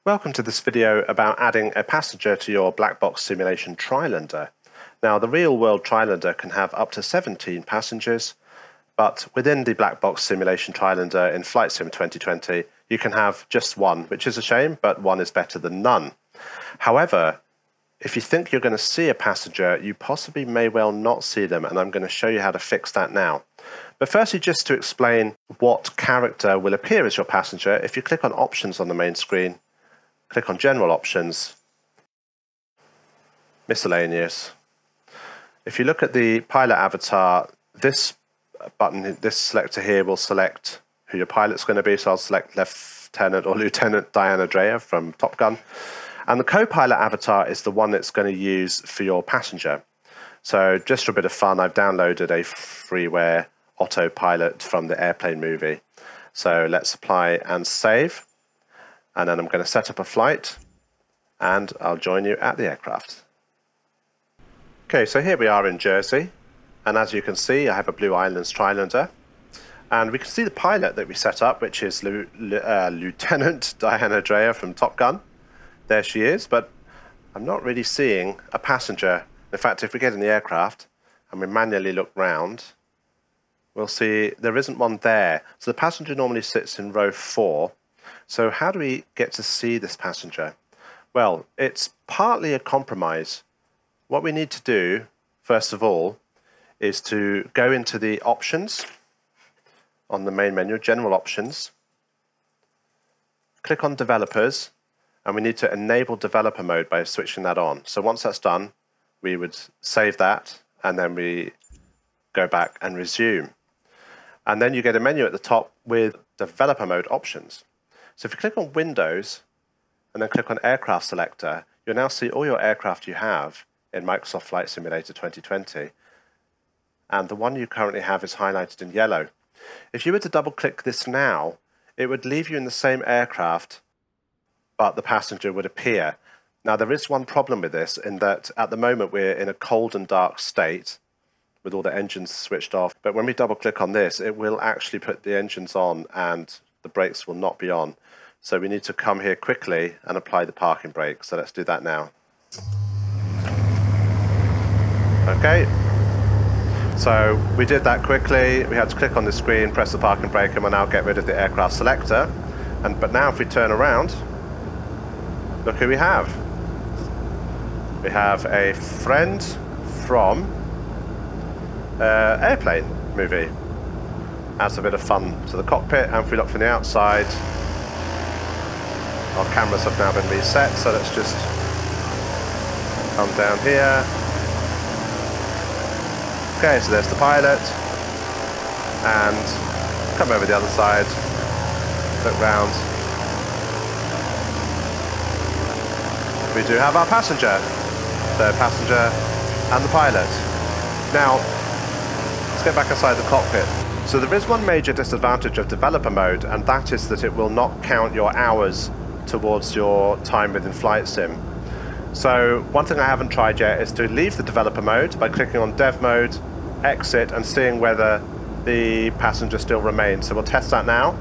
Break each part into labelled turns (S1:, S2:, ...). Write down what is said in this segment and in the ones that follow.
S1: Welcome to this video about adding a passenger to your Blackbox simulation Trislander. Now, the real-world Trislander can have up to 17 passengers, but within the Blackbox simulation Trislander in Flight Sim 2020, you can have just one, which is a shame, but one is better than none. However, if you think you're going to see a passenger, you possibly may well not see them, and I'm going to show you how to fix that now. But firstly, just to explain what character will appear as your passenger, if you click on Options on the main screen, click on General Options, Miscellaneous. If you look at the pilot avatar, this button, this selector here will select who your pilot's going to be. So I'll select Lieutenant or Lieutenant Diana Dreyer from Top Gun. And the co-pilot avatar is the one that's going to use for your passenger. So just for a bit of fun, I've downloaded a freeware autopilot from the Airplane movie. So let's apply and save. And then I'm going to set up a flight, and I'll join you at the aircraft. Okay, so here we are in Jersey, and as you can see, I have a Blue Islands Trislander, and we can see the pilot that we set up, which is Lieutenant Diana Dreyer from Top Gun. There she is, but I'm not really seeing a passenger. In fact, if we get in the aircraft and we manually look round, we'll see there isn't one there. So the passenger normally sits in row 4. So how do we get to see this passenger? Well, it's partly a compromise. What we need to do, first of all, is to go into the options on the main menu, General Options, click on Developers, and we need to enable developer mode by switching that on. So once that's done, we would save that, and then we go back and resume. And then you get a menu at the top with developer mode options. So if you click on Windows and then click on Aircraft Selector, you'll now see all your aircraft you have in Microsoft Flight Simulator 2020. And the one you currently have is highlighted in yellow. If you were to double click this now, it would leave you in the same aircraft, but the passenger would appear. Now there is one problem with this in that at the moment we're in a cold and dark state with all the engines switched off. But when we double click on this, it will actually put the engines on and the brakes will not be on. So we need to come here quickly and apply the parking brake. So let's do that now. Okay. So we did that quickly. We had to click on the screen, press the parking brake, and we'll now get rid of the aircraft selector. But now if we turn around, look who we have. We have a friend from Airplane movie. Adds a bit of fun to the cockpit, and if we look from the outside, our cameras have now been reset, so let's just come down here. Okay, so there's the pilot, and come over the other side, look round. We do have our passenger, the passenger and the pilot. Now, let's get back inside the cockpit. So there is one major disadvantage of developer mode, and that is that it will not count your hours towards your time within Flight Sim. So one thing I haven't tried yet is to leave the developer mode by clicking on Dev Mode, exit, and seeing whether the passenger still remains. So we'll test that now.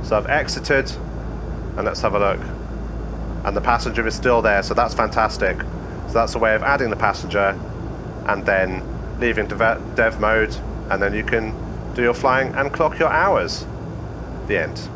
S1: So I've exited, and let's have a look. And the passenger is still there, so that's fantastic. So that's a way of adding the passenger and then leaving dev mode, and then you can do your flying and clock your hours. The end.